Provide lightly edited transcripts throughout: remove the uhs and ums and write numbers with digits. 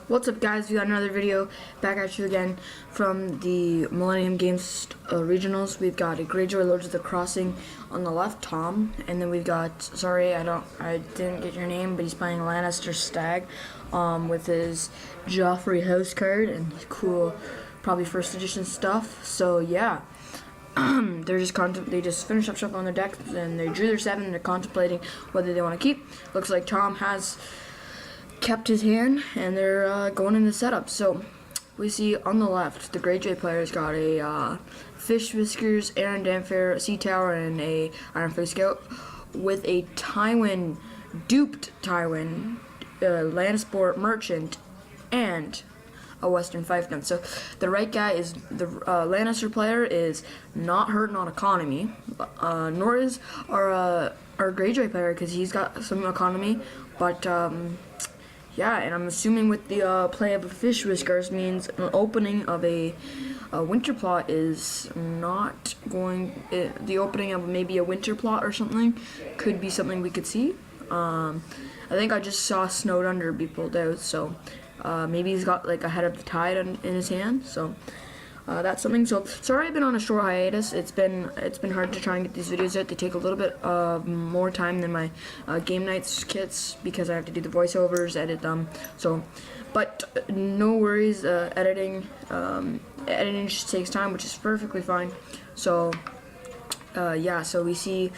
What's up, guys? We got another video back at you again from the Millennium Games regionals. We've got a Greyjoy Lords of the Crossing on the left, Tom, and then we've got, sorry, I didn't get your name, but he's playing Lannister Stag with his Joffrey house card and cool, probably first edition stuff. So yeah, they just finished up shuffling their deck and they drew their 7 and they're contemplating whether they want to keep. Looks like Tom has kept his hand and they're going in the setup. So we see on the left the Greyjoy player's got a Fish Whiskers, Aaron Danfair, Sea Tower, and a Ironface Scout with a Tywin, duped Tywin, Lannisport Merchant, and a Western Fiefdom. So the right guy is the Lannister player is not hurting on economy, nor is our Greyjoy player because he's got some economy, but yeah, and I'm assuming with the play of a Fish Whiskers means an opening of a winter plot is not going. The opening of maybe a winter plot or something could be something we could see. I think I just saw Snowed Under be pulled out, so maybe he's got like a Head of the Tide in his hand. So that's something. So sorry, I've been on a short hiatus. It's been hard to try and get these videos out. They take a little bit more time than my game nights kits because I have to do the voiceovers, edit them. So, but no worries. Editing just takes time, which is perfectly fine. So yeah, so we see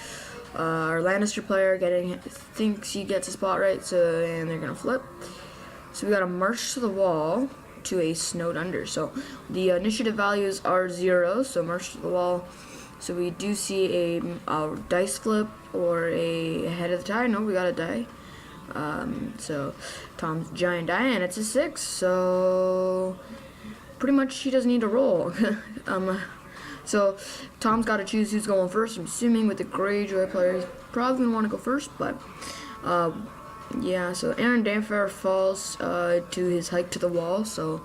our Lannister player thinks he gets a spot right. So and they're gonna flip. So we got to march to the wall to a Snowed Under. So the initiative values are 0, so march to the wall. So we do see a dice flip or a Head of the Tide. No, we got a die. So Tom's giant die, and it's a 6. So pretty much he doesn't need to roll. So Tom's got to choose who's going first. I'm assuming with the Greyjoy player, he's probably gonna want to go first, but yeah, so Aaron Danfair falls to his hike to the wall. So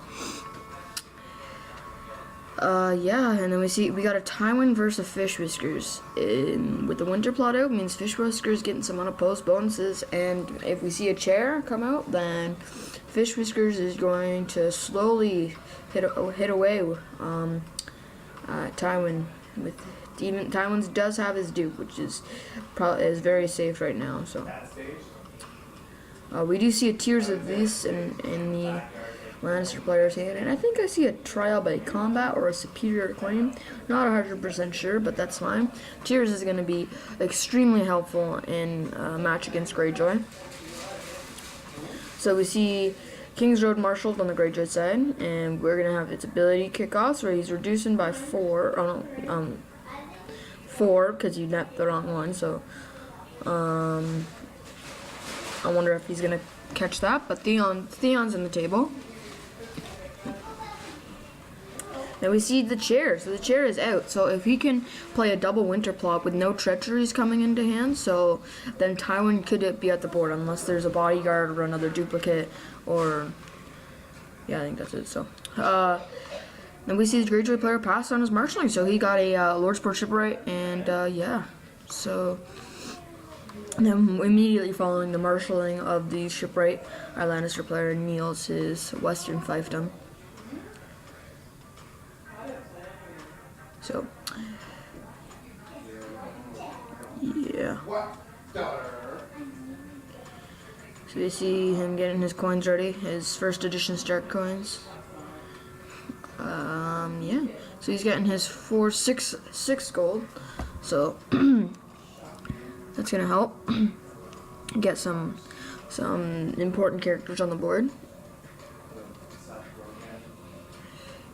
yeah, and then we got a Tywin versus Fish Whiskers. With the winter plot out, means Fish Whiskers getting some unopposed bonuses, and if we see a chair come out, then Fish Whiskers is going to slowly hit away Tywin. Even Tywin's does have his dupe, which is very safe right now. So we do see a Tears of This in the Lannister player's hand, and I think I see a Trial by Combat or a Superior Claim. Not 100% sure, but that's fine. Tears is going to be extremely helpful in a match against Greyjoy. So we see King's Road marshaled on the Greyjoy side, and we're going to have its ability kickoffs where he's reducing by 4. 4 because you napped the wrong one. So I wonder if he's gonna catch that, but Theon's in the table. Now we see the chair, so the chair is out. So if he can play a double winter plot with no treacheries coming into hand, so then Tywin could be at the board unless there's a bodyguard or another duplicate, or yeah, I think that's it. So then we see the Greyjoy player pass on his marshalling, so he got a Lordsport Shipwright, and yeah, so. And then immediately following the marshalling of the Shipwright, our Lannister player kneels his Western Fiefdom. So, yeah. So you see him getting his coins ready, his first edition Stark coins. Yeah. So he's getting his 6 gold. So. That's gonna help get some important characters on the board.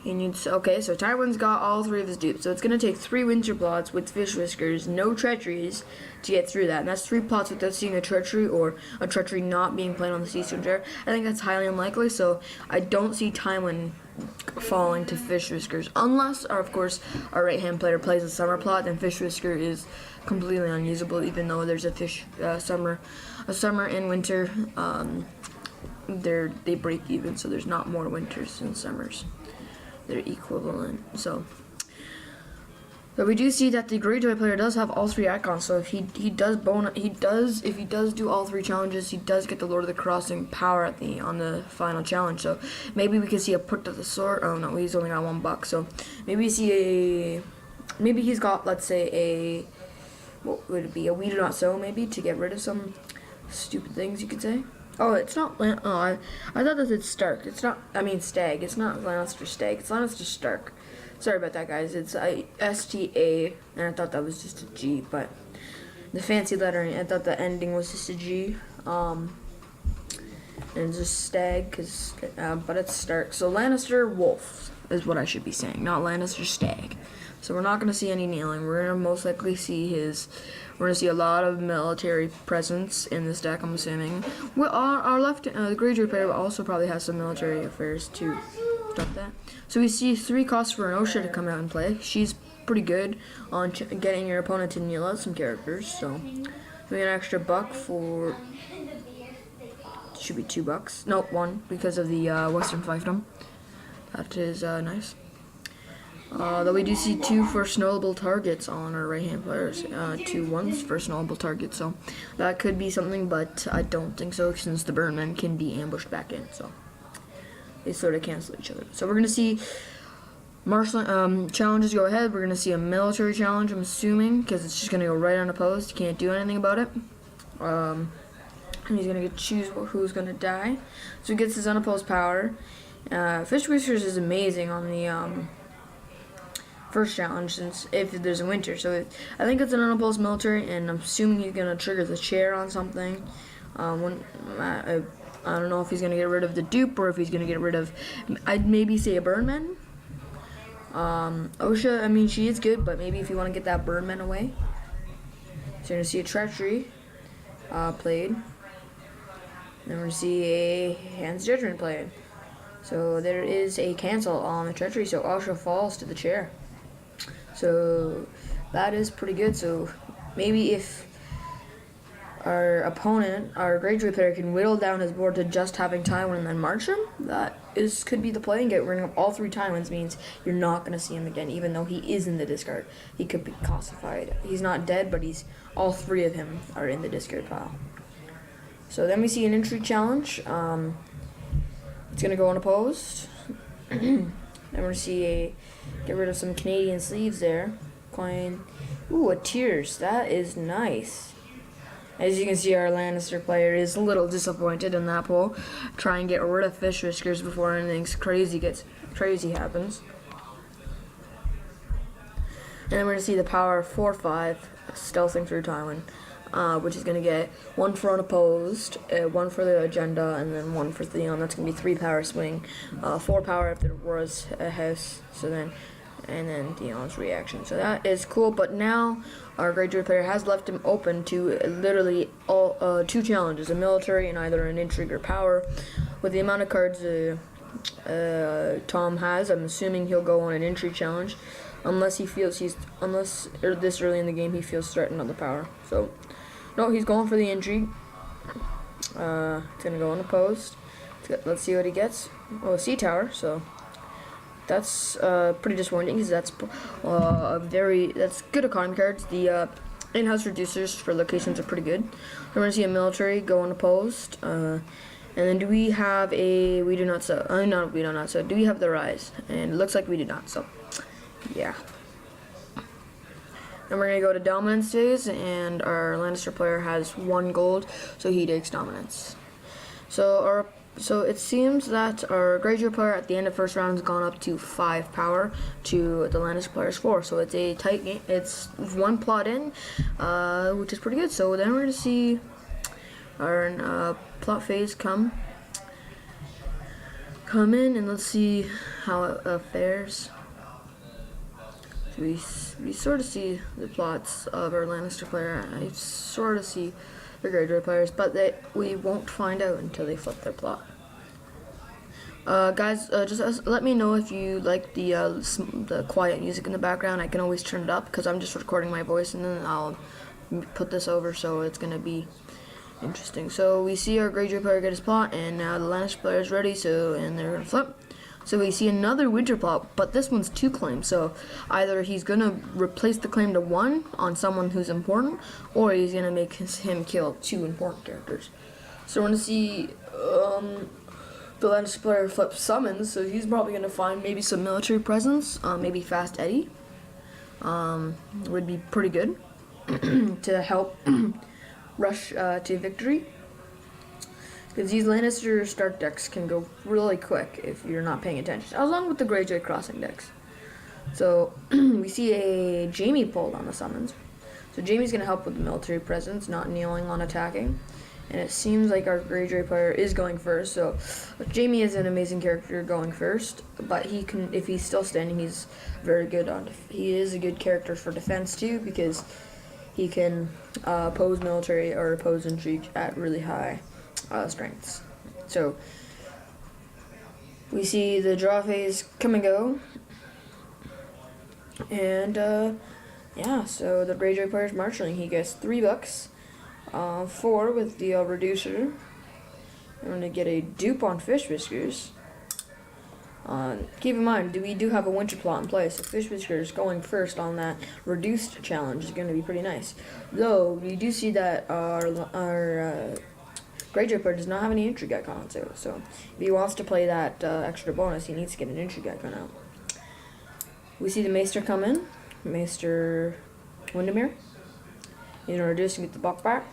He needs, okay, so Tywin's got all 3 of his dupes, so it's gonna take 3 winter plots with Fish Whiskers, no treacheries, to get through that. And that's 3 plots without seeing a treachery or a treachery not being played on the Seastone chair. I think that's highly unlikely, so I don't see Tywin falling to Fish Whiskers unless, or of course, our right hand player plays a summer plot. Then Fish Whisker is completely unusable, even though there's a summer and winter. They break even, so there's not more winters than summers. They're equivalent. So But we do see that the Greyjoy player does have all 3 icons, so if he does do all 3 challenges, he does get the Lord of the Crossing power on the final challenge. So maybe we could see a put to the sword. Oh no, he's only got $1, so maybe he's got, let's say, a, what would it be, a We Do Not Sow, maybe, to get rid of some stupid things, you could say. Oh, it's not. Oh, I thought that it's Stark. It's not. I mean Stag. It's not Lannister Stag. It's Lannister Stark. Sorry about that, guys. It's STA, and I thought that was just a G, but the fancy lettering, I thought the ending was just a G. And it's just Stag, but it's Stark. So Lannister Wolf is what I should be saying, not Lannister Stag. So we're not going to see any kneeling. We're going to most likely see we're going to see a lot of military presence in this deck, I'm assuming. Well, our left, the Greyjoy player also probably has some military affairs to stop that. So we see 3 costs for an Osha to come out and play. She's pretty good on getting your opponent to kneel out some characters. So we get an extra $1 for, should be $2. No, 1 because of the Western Fiefdom. That is nice. Though we do see 2 first knowable targets on our right-hand players, 2 ones first knowable targets, so that could be something, but I don't think so, since the Burnmen can be ambushed back in, so they sort of cancel each other. So we're going to see martial challenges go ahead. We're going to see a military challenge, I'm assuming, because it's just going to go right unopposed. You can't do anything about it. And he's going to choose who's going to die. So he gets his unopposed power. Fish Whiskers is amazing on the first challenge, since if there's a winter. So I think it's an unopposed military, and I'm assuming he's going to trigger the chair on something. I don't know if he's going to get rid of the dupe, or if he's going to get rid of, I'd maybe say a Burnman. Osha, I mean, she is good, but maybe if you want to get that Burnman away. So you're going to see a treachery played. Then we're going to see a Hand's Judgment played. So there is a cancel on the treachery, so Osha falls to the chair. So that is pretty good. So maybe if our opponent, our Greyjoy player, can whittle down his board to just having Tywin and then march him, could be the play, and get rid of all 3 Tywins means you're not going to see him again, even though he is in the discard. He could be costified. He's not dead, but all 3 of him are in the discard pile. So then we see an intrigue challenge. It's going to go unopposed. Then we're going to see get rid of some Canadian sleeves there. Coin. Ooh, a Tears. That is nice. As you can see, our Lannister player is a little disappointed in that pull. Try and get rid of Fish Whiskers before anything crazy happens. And then we're going to see the power 4/5 stealthing through Tywin, which is going to get 1 for unopposed, 1 for the agenda, and then 1 for Theon. That's going to be 3 power swing, 4 power if there was a house. And then Theon's reaction. So that is cool. But now our Greyjoy player has left him open to literally all 2 challenges: a military and either an intrigue or power. With the amount of cards Tom has, I'm assuming he'll go on an intrigue challenge, unless this early in the game he feels threatened on the power. So no, he's going for the intrigue. It's gonna go unopposed. Let's see what he gets. Oh, a sea tower. So that's pretty disappointing, because that's that's good economy cards. The in-house reducers for locations are pretty good. We're going to see a military go unopposed. And then do we have a We Do Not Sow? No, we do not. So do we have the Rise? And it looks like we do not. So yeah. And we're going to go to dominance phase, and our Lannister player has 1 gold, so he takes dominance. So it seems that our Greyjoy player at the end of first round has gone up to 5 power to the Lannister player's 4. So it's a tight game. It's 1 plot in, which is pretty good. So then we're going to see our plot phase come in, and let's see how it fares. So we sort of see the plots of our Lannister player. I sort of see the Greyjoy players, but we won't find out until they flip their plot. Guys, just let me know if you like the quiet music in the background. I can always turn it up, because I'm just recording my voice, and then I'll put this over, so it's gonna be interesting. So we see our Greyjoy player get his plot, and now the Lannister player is ready. And they're gonna flip. So we see another winter plot, but this one's 2 claims. So either he's gonna replace the claim to 1 on someone who's important, or he's gonna make him kill 2 important characters. So we're gonna see the Lannister player flip summons. So he's probably gonna find maybe some military presence, maybe Fast Eddie. Would be pretty good to help rush to victory. Because these Lannister Stark decks can go really quick if you're not paying attention, along with the Greyjoy Crossing decks. So we see a Jaime pulled on the summons. So Jaime's going to help with the military presence, not kneeling on attacking. And it seems like our Greyjoy player is going first. So Jaime is an amazing character going first, but he can, if he's still standing, he's very good on. He is a good character for defense too, because he can oppose military or oppose intrigue at really high strengths. So we see the draw phase come and go, and yeah, so the Greyjoy player's marshalling. He gets $3, 4 with the reducer. I'm gonna get a dupe on Fish Whiskers. Keep in mind, we do have a winter plot in place, so Fish Whiskers going first on that reduced challenge is going to be pretty nice. Though we do see that our Greyjoy player does not have any intrigue icon on sale, so if he wants to play that extra bonus, he needs to get an intrigue icon out. We see the Maester come in, Maester Windermere. He's going to reduce and get the buck back,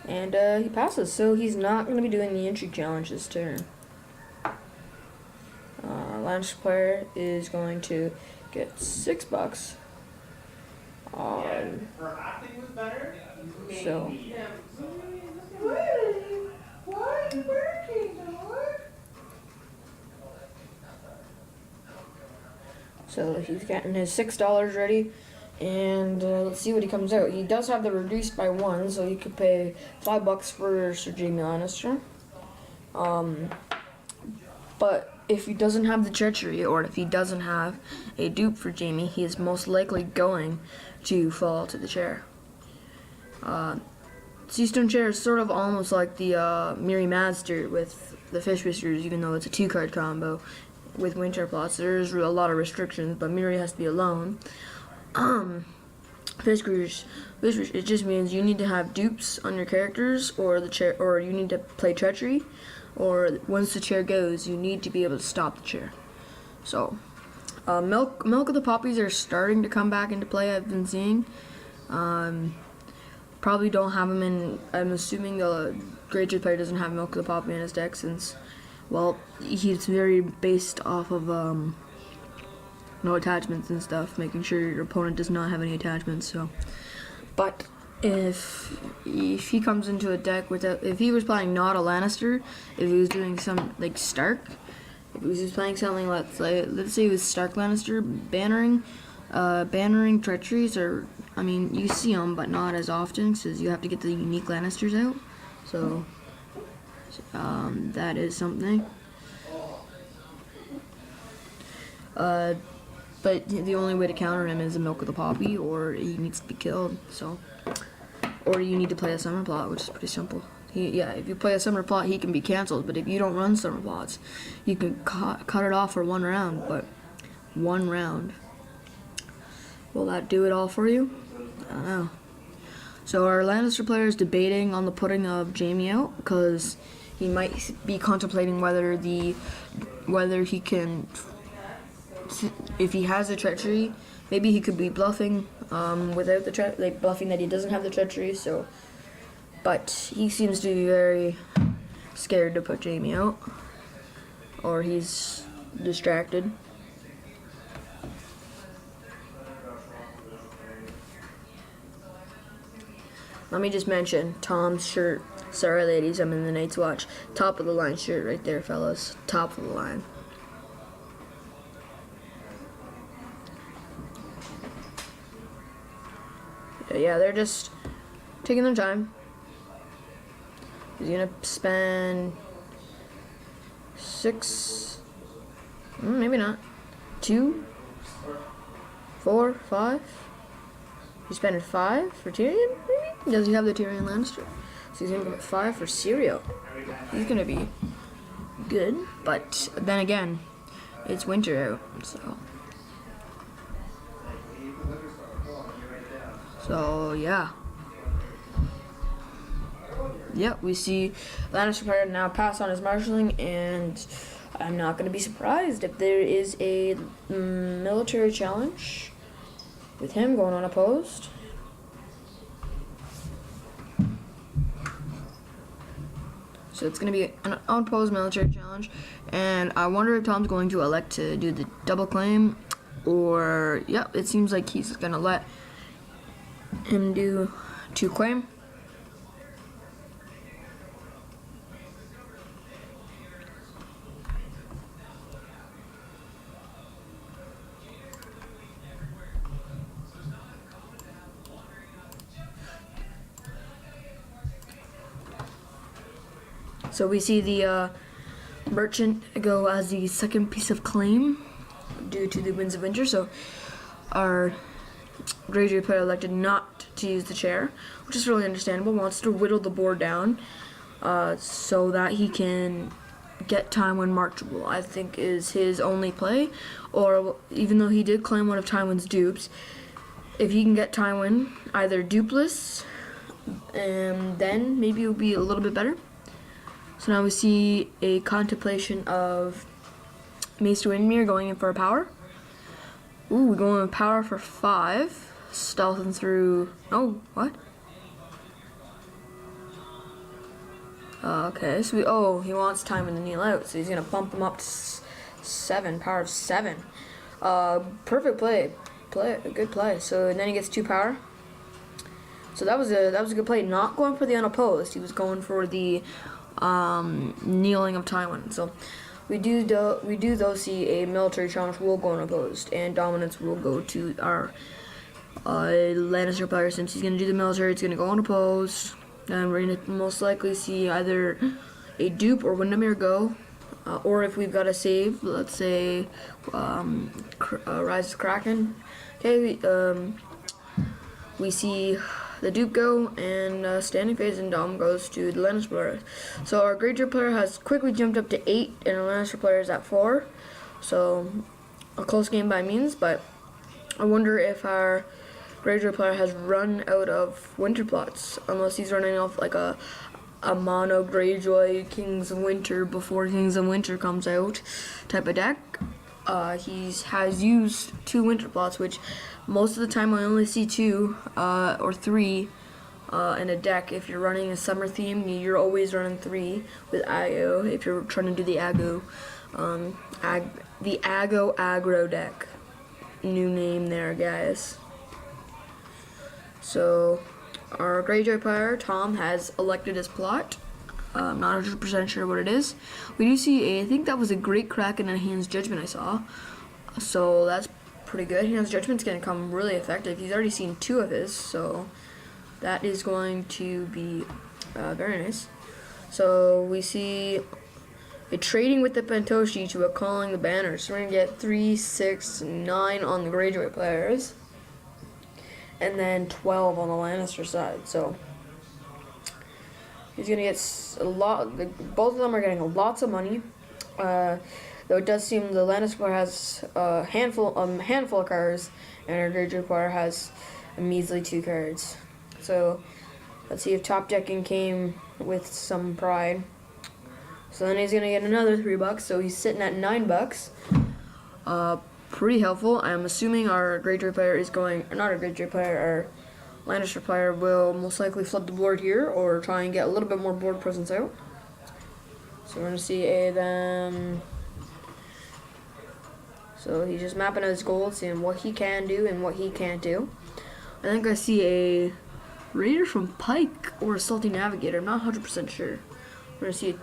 and he passes, so he's not going to be doing the intrigue challenge this turn. Lannister player is going to get $6 on. So. So he's getting his $6 ready, and let's see what he comes out. He does have the reduced by 1, so he could pay $5 for Sir Jaime Lannister. But if he doesn't have the treachery, or if he doesn't have a dupe for Jaime, he is most likely going to fall to the chair. Seastone Chair is sort of almost like the Mirri Master with the Fish Whiskers, even though it's a 2-card combo. With winter plots, there's a lot of restrictions, but Mirri has to be alone. Fish Whiskers, it just means you need to have dupes on your characters, or the chair, or you need to play treachery. Or once the chair goes, you need to be able to stop the chair. So, milk of the poppies are starting to come back into play. I've been seeing. Probably don't have them in. I'm assuming the Greyjoy player doesn't have milk of the poppy in his deck, since, well, he's very based off of no attachments and stuff, making sure your opponent does not have any attachments. So, but if he comes into a deck without, if he was playing not a Lannister, if he was doing some like Stark, if he was just playing something, let's say it was Stark Lannister, bannering treacheries, or I mean you see them but not as often, because you have to get the unique Lannisters out. So that is something. But the only way to counter him is the milk of the poppy, or he needs to be killed. So. Or you need to play a summer plot, which is pretty simple. If you play a summer plot, he can be cancelled. But if you don't run summer plots, you can cut it off for 1 round. But 1 round, will that do it all for you? I don't know. So our Lannister player is debating on the putting of Jaime out, because he might be contemplating whether he can, if he has a treachery. Maybe he could be bluffing without the bluffing that he doesn't have the treachery. So, but he seems to be very scared to put Jaime out, or he's distracted. Let me just mention Tom's shirt. Sorry, ladies, I'm in the Night's Watch. Top of the line shirt right there, fellas. Top of the line. Yeah, they're just taking their time. He's gonna spend 6, maybe not, 2, 4, 5. He's spending 5 for Tyrion, maybe? Does he have the Tyrion Lannister? So he's gonna go 5 for Syrio. He's gonna be good, but then again, it's winter out, so yeah. Yep, we see Lannister player now pass on his marshalling, and I'm not going to be surprised if there is a military challenge with him going unopposed. So it's going to be an unopposed military challenge, and I wonder if Tom's going to elect to do the double claim, or yep, it seems like he's going to let him do 2 claim. So we see the merchant go as the second piece of claim due to the winds of winter. So our Greyjoy player elected not to use the chair, which is really understandable. Wants to whittle the board down so that he can get Tywin marchable, I think is his only play. Or even though he did claim one of Tywin's dupes, if he can get Tywin either dupeless, then maybe it will be a little bit better. So now we see a contemplation of Maester Windmere going in for a power. Ooh, we're going with power for 5. Stealthing through... Oh, what? Okay, so he wants Tywin to kneel out, so he's going to bump him up to 7, power of 7. Perfect play. Good play. So then he gets 2 power. So that was a good play. Not going for the unopposed. He was going for the kneeling of Tywin. So we do though see a military challenge will go unopposed, and dominance will go to our Lannister player. Since he's going to do the military, it's going to go unopposed, and we're going to most likely see either a dupe or Windermere go, or if we've got a save, let's say Rise of Kraken. Okay, we see the dupe go, and standing phase and dom goes to the Lannister player. So our Greyjoy player has quickly jumped up to 8, and our Lannister player is at 4. So a close game by means, but I wonder if our Greyjoy player has run out of winter plots, unless he's running off like a mono Greyjoy Kings of Winter before Kings of Winter comes out type of deck. He has used 2 winter plots, which most of the time I only see 2 or 3 in a deck. If you're running a summer theme, you're always running 3 with AGo. If you're trying to do the AGo, the AGo aggro deck, new name there, guys. So our Greyjoy player Tom has elected his plot. I'm not 100% sure what it is. We do see I think that was a Great Kraken and a Hand's Judgment I saw. So that's pretty good. Hand's Judgment's going to come really effective. He's already seen 2 of his, so that is going to be very nice. So we see a trading with the Pentoshi to a calling the banner. So we're going to get 3, 6, 9 on the Greyjoy players, and then 12 on the Lannister side. So he's gonna get a lot. Both of them are getting lots of money. Though it does seem the Lannister player has a handful of cards, and our Greyjoy player has a measly 2 cards. So let's see if top decking came with some pride. So then he's gonna get another $3. So he's sitting at $9. Pretty helpful. I'm assuming our Greyjoy player is going, not our Greyjoy player, our Lannister player will most likely flood the board here, or try and get a little bit more board presence out. So we're going to see so he's just mapping out his goals, seeing what he can do and what he can't do. I think I see a Raider from Pike or a Salty Navigator. I'm not 100% sure. We're going to see a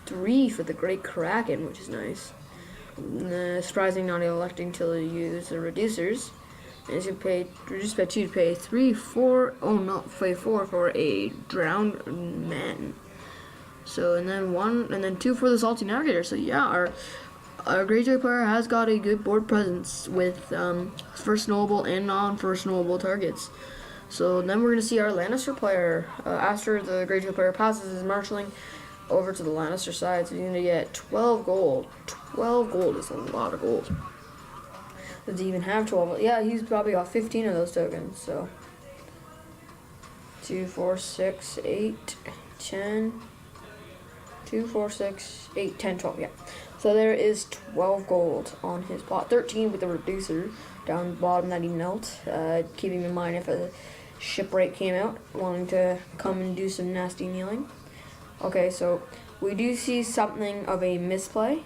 3 for the Great Kraken, which is nice. Surprising not electing to use the reducers. And he's going to pay, reduce by 2 to pay 3, 4, oh no, pay 4 for a drowned man. So, and then 1, and then 2 for the Salty Navigator. So yeah, our Greyjoy player has got a good board presence with first knowable and non-first knowable targets. So then we're going to see our Lannister player, after the Greyjoy player passes his marshalling, over to the Lannister side, so he's gonna get 12 gold. 12 gold is a lot of gold. Does he even have 12? Yeah, he's probably got 15 of those tokens, so 2, 4, 6, 8, 10. 2, 4, 6, 8, 10, 12, yeah. So there is 12 gold on his plot. 13 with the reducer down the bottom that he knelt. Keeping in mind if a shipwright came out wanting to come and do some nasty kneeling. Okay, so we do see something of a misplay,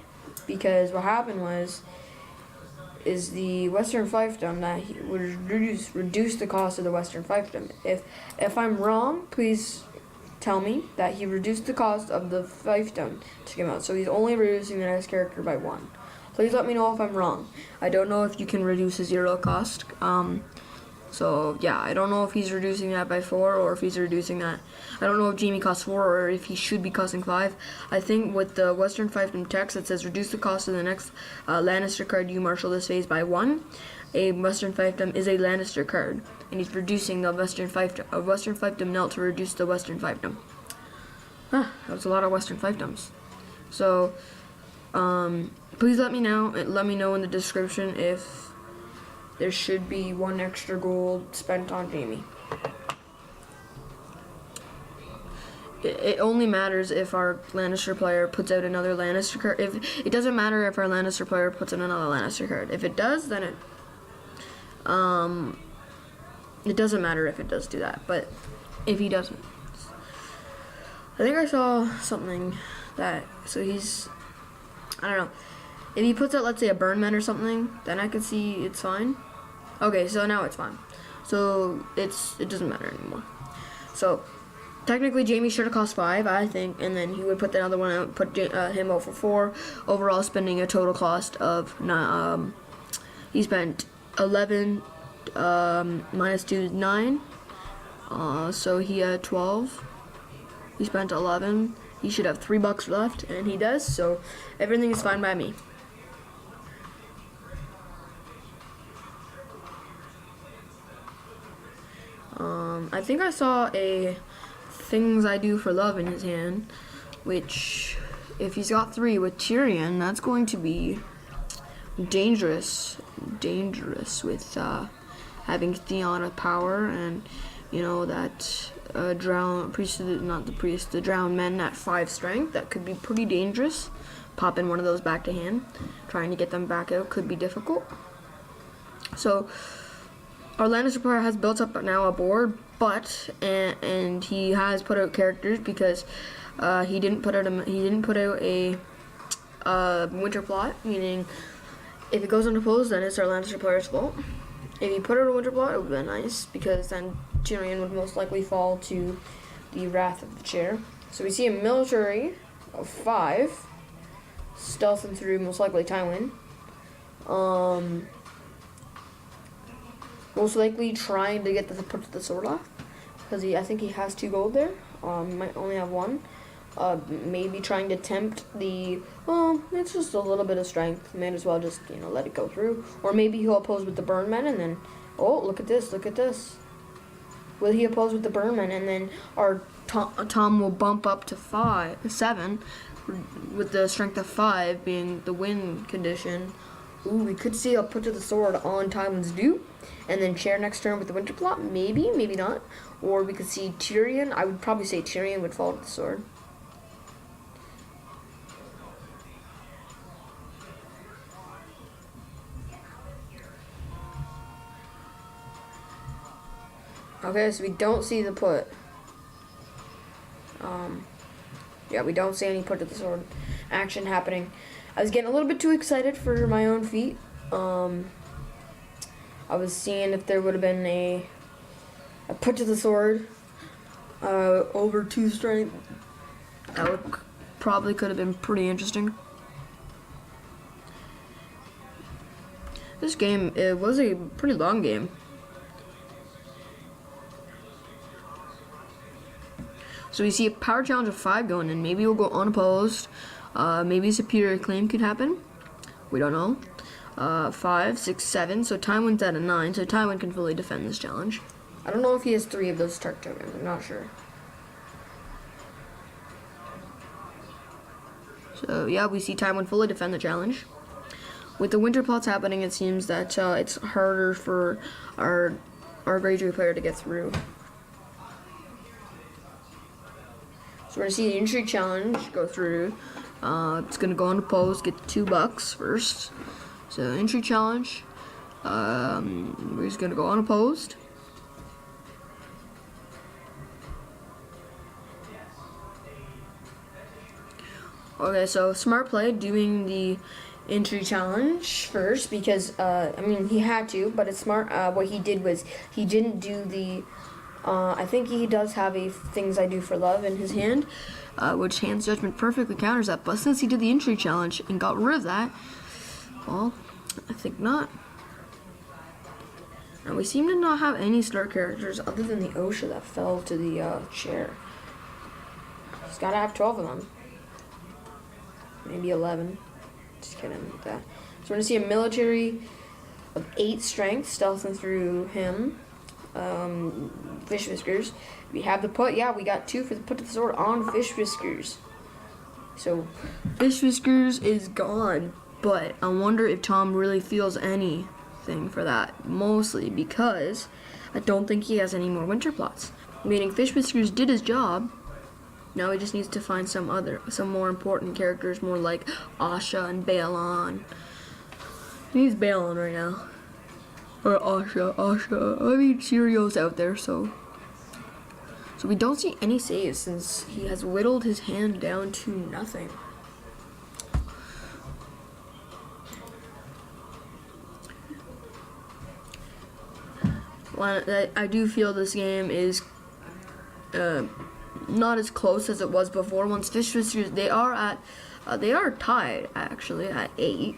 because what happened is the Western Fiefdom that he would reduce the cost of the Western Fiefdom. If I'm wrong, please tell me that he reduced the cost of the fiefdom to come out. So he's only reducing the next character by 1. Please let me know if I'm wrong. I don't know if you can reduce a 0 cost. So yeah, I don't know if he's reducing that by 4 or if he's reducing that. I don't know if Jamie costs 4 or if he should be costing 5. I think with the Western Fiefdom text it says reduce the cost of the next Lannister card you marshal this phase by 1. A Western Fiefdom is a Lannister card, and he's reducing the Western Fiefdom. A Western Fiefdom knelt to reduce the Western Fiefdom. That was a lot of Western Fiefdoms. So, please let me know. Let me know in the description if there should be 1 extra gold spent on Jamie. It only matters if our Lannister player puts out another Lannister card. If it doesn't matter if our Lannister player puts in another Lannister card. If it does, then it doesn't matter if it does do that. But if he doesn't, I think I saw something that so he's I don't know. If he puts out, let's say, a Burnman or something, then I could see it's fine. Okay, so now it's fine. So it doesn't matter anymore. So technically, Jamie should have cost 5, I think, and then he would put the other one out, put him out for 4. Overall, spending a total cost of he spent 11 minus 2 is 9. So he had 12. He spent 11. He should have $3 left, and he does. So everything is fine by me. I think I saw a things I do for love in his hand, which if he's got 3 with Tyrion, that's going to be dangerous with having Theon with power, and you know that the drowned men at 5 strength. That could be pretty dangerous. Popping one of those back to hand, trying to get them back out could be difficult. So our Lannister player has built up now a board, but and he has put out characters because he didn't put out a winter plot, meaning if it goes unopposed, then it's our Lannister player's fault. If he put out a winter plot, it would be nice, because then Tyrion would most likely fall to the wrath of the chair. So we see a military of 5 stealthing through, most likely Tywin. Most likely trying to get put the sword off, because I think he has 2 gold there. Might only have 1. Maybe trying to tempt the, it's just a little bit of strength. Might as well just, let it go through. Or maybe he'll oppose with the Burnmen, and then, look at this. Will he oppose with the Burnmen, and then our Tom will bump up to 7, with the strength of 5 being the win condition. Ooh, we could see a put to the sword on Tywin's dupe, and then chair next turn with the winter plot. Maybe not. Or we could see Tyrion. I would probably say Tyrion would fall to the sword. Okay, so we don't see the put. Yeah, we don't see any put to the sword action happening. I was getting a little bit too excited for my own feat. I was seeing if there would have been a put to the sword over 2 strength. That probably could have been pretty interesting. This game, it was a pretty long game. So we see a power challenge of 5 going in. Maybe we'll go unopposed. Maybe a superior claim could happen. We don't know. 5, 6, 7. So Tywin's at a 9. So Tywin can fully defend this challenge. I don't know if he has 3 of those Stark tokens. I'm not sure. So yeah, we see Taiwan fully defend the challenge. With the winter plots happening, it seems that it's harder for our Greyjoy player to get through. So we're gonna see the intrigue challenge go through. It's gonna go on to pose, get $2 first. So intrigue challenge. He's gonna go unopposed. Okay, so smart play doing the intrigue challenge first because I mean he had to, but it's smart. What he did was he didn't do the. I think he does have a things I do for love in his hand, which Hand's Judgment perfectly counters that. But since he did the intrigue challenge and got rid of that, well, I think not. And we seem to not have any star characters other than the Osha that fell to the chair. He's got to have 12 of them. Maybe 11. Just kidding with that. So we're going to see a military of 8 strength stealthing through him. Fish Whiskers. We have the put. Yeah, we got 2 for the put to the sword on Fish Whiskers. So Fish Whiskers is gone. But I wonder if Tom really feels anything for that. Mostly because I don't think he has any more winter plots. Meaning Fish Whiskers did his job. Now he just needs to find some more important characters, more like Asha and Balon. He's Balon right now. Or Asha. I mean, Sirio's out there, so we don't see any saves since he has whittled his hand down to nothing. I do feel this game is not as close as it was before. Once Fish Whiskers, they are tied actually at 8,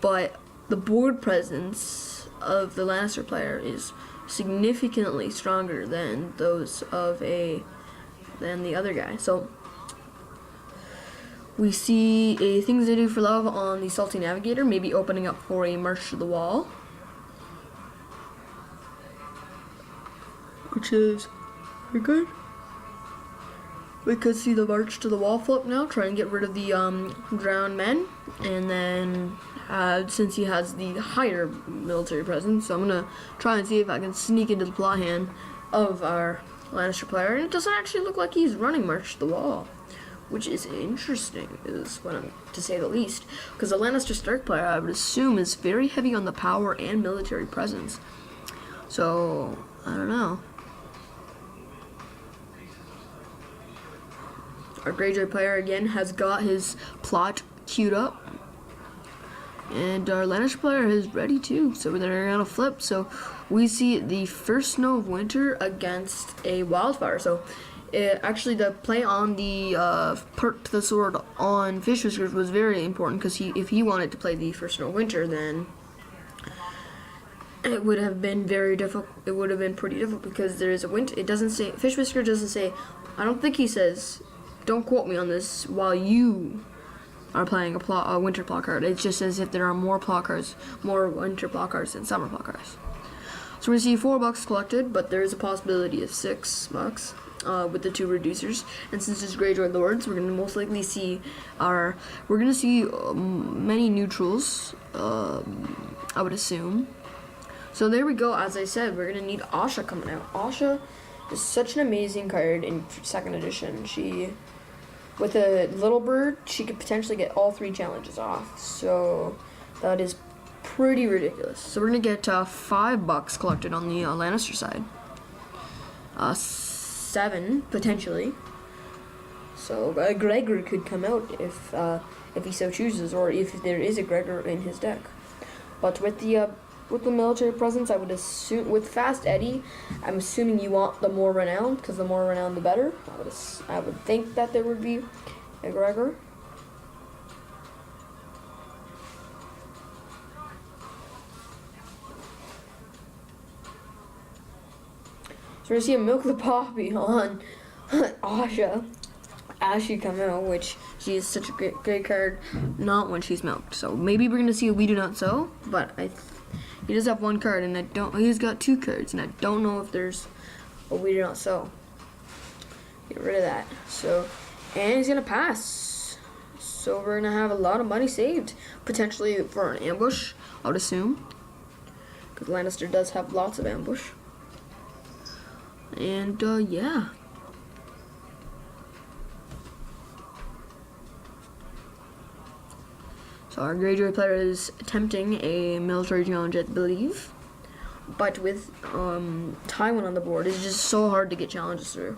but the board presence of the Lannister player is significantly stronger than those of than the other guy. So we see a Things I Do for Love on the Salty Navigator, maybe opening up for a March to the Wall, which is very good. We could see the March to the Wall flip now, try and get rid of the drowned men, and then since he has the higher military presence, so I'm gonna try and see if I can sneak into the plot hand of our Lannister player, and it doesn't actually look like he's running March to the Wall, which is interesting, to say the least, because the Lannister Stark player, I would assume, is very heavy on the power and military presence. So I don't know. Our Greyjoy player again has got his plot queued up, and our Lannister player is ready too. So they're gonna flip. So we see the first snow of winter against a wildfire. So actually, the play on the perk to the sword on Fish Whiskers was very important because if he wanted to play the first snow of winter, then it would have been very difficult. It would have been pretty difficult because there is a winter. It doesn't say Fish Whisker doesn't say. I don't think he says. Don't quote me on this. While you are playing a winter plot card, it just says if there are more winter plot cards than summer plot cards. So we see $4 collected, but there is a possibility of $6 with the 2 reducers. And since it's Greyjoy Lords, we're gonna most likely see many neutrals. I would assume. So there we go. As I said, we're gonna need Asha coming out. Asha is such an amazing card in 2nd edition. With a little bird, she could potentially get all 3 challenges off. So that is pretty ridiculous. So we're gonna get $5 collected on the Lannister side. 7 potentially. So Gregor could come out if he so chooses, or if there is a Gregor in his deck. But with the military presence, I would assume with Fast Eddie, I'm assuming you want the more renowned, because the more renowned the better. I would think that there would be a Gregor. So we're gonna see a Milk the Poppy on Asha as she come out, which she is such a great card, not when she's milked. So maybe we're gonna see a We Do Not Sow, but he does have 1 card, and he's got 2 cards, and I don't know if there's a We Do Not Sow. Get rid of that. So, and he's gonna pass. So we're gonna have a lot of money saved, potentially for an ambush, I would assume. Because Lannister does have lots of ambush. And yeah. So our Greyjoy player is attempting a military challenge, I believe. But with Tywin on the board, it's just so hard to get challenges through.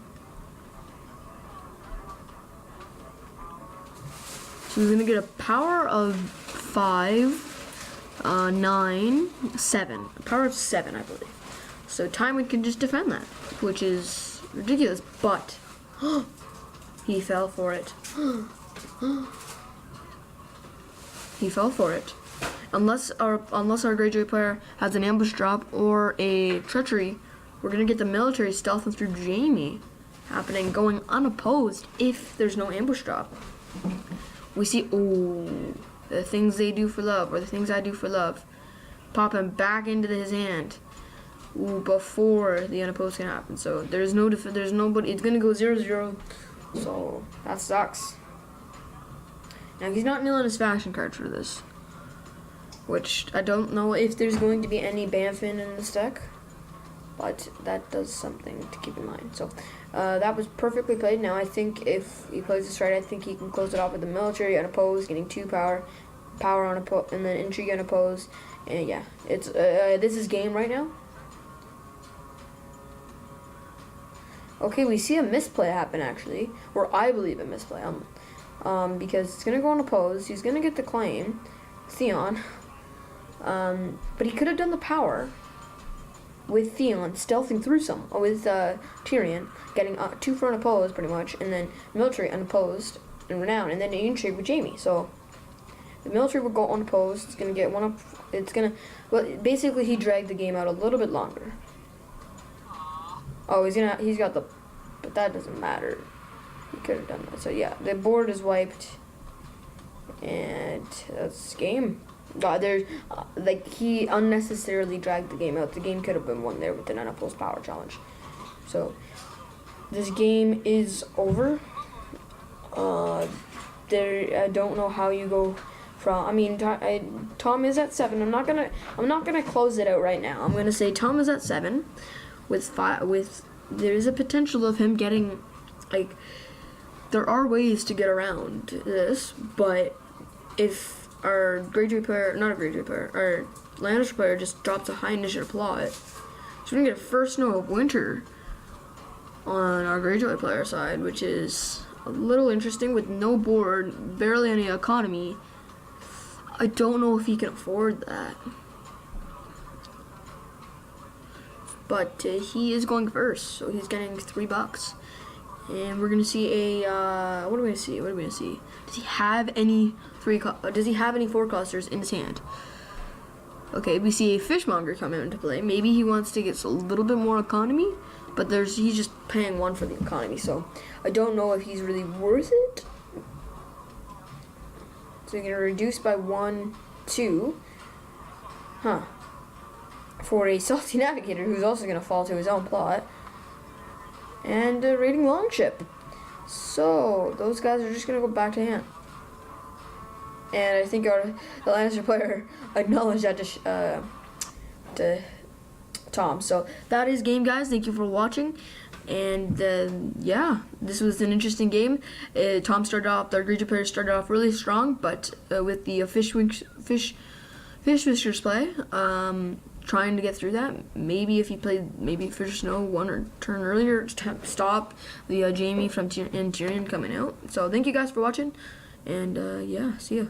So we're gonna get a power of 5, 9, 7. A power of 7, I believe. So Tywin can just defend that, which is ridiculous, but he fell for it. He fell for it. Unless our Greyjoy player has an ambush drop or a treachery, we're gonna get the military stealthing through Jaime happening, going unopposed if there's no ambush drop. We see, ooh, the things they do for love, or the things I do for love, popping back into his hand. Ooh, before the unopposed can happen. So there's nobody. It's gonna go 0-0. So that sucks. Now he's not kneeling his faction card for this, which I don't know if there's going to be any Banfin in this deck, but that does something to keep in mind. So that was perfectly played. Now I think if he plays this right, I think he can close it off with the military unopposed, getting 2 power unopposed, and then intrigue unopposed. And yeah, it's this is game right now. Okay, we see a misplay happen actually, or I believe a misplay. Because it's gonna go unopposed. He's gonna get the claim, Theon. But he could have done the power with Theon stealthing through with Tyrion, getting 2 for unopposed pretty much, and then military unopposed and renown, and then an intrigue with Jaime. So the military will go unopposed. It's gonna get one up. It's gonna. Well, basically he dragged the game out a little bit longer. Oh, he's got the, but that doesn't matter. He could have done that. So yeah, the board is wiped, and that's game. God, there's like he unnecessarily dragged the game out. The game could have been won there with an unopposed power challenge. So this game is over. I don't know how you go from. I mean, Tom is at 7. I'm not gonna close it out right now. I'm gonna say Tom is at 7. There is a potential of him getting, like, there are ways to get around this, but if our Greyjoy player, not a Greyjoy player, our Lannister player just drops a high initiative plot, so we're gonna get a first snow of winter on our Greyjoy player side, which is a little interesting with no board, barely any economy. I don't know if he can afford that. But he is going first, so he's getting $3. And we're gonna see a what are we gonna see? Does he have any 4 clusters in his hand? Okay, we see a fishmonger come into play. Maybe he wants to get a little bit more economy, but he's just paying 1 for the economy, so I don't know if he's really worth it. So you're gonna reduce by 1, 2. Huh. For a salty navigator who's also going to fall to his own plot, and a raiding longship. So those guys are just going to go back to hand. And I think the Lannister player acknowledged that to Tom. So that is game, guys. Thank you for watching. And yeah, this was an interesting game. Tom started off, the Greyjoy player started off really strong, but with the Fish Whiskers play, trying to get through that. Maybe if he played Fish Snow 1 turn earlier, stop the Jaime from Tyrion coming out. So thank you guys for watching, and yeah, see ya.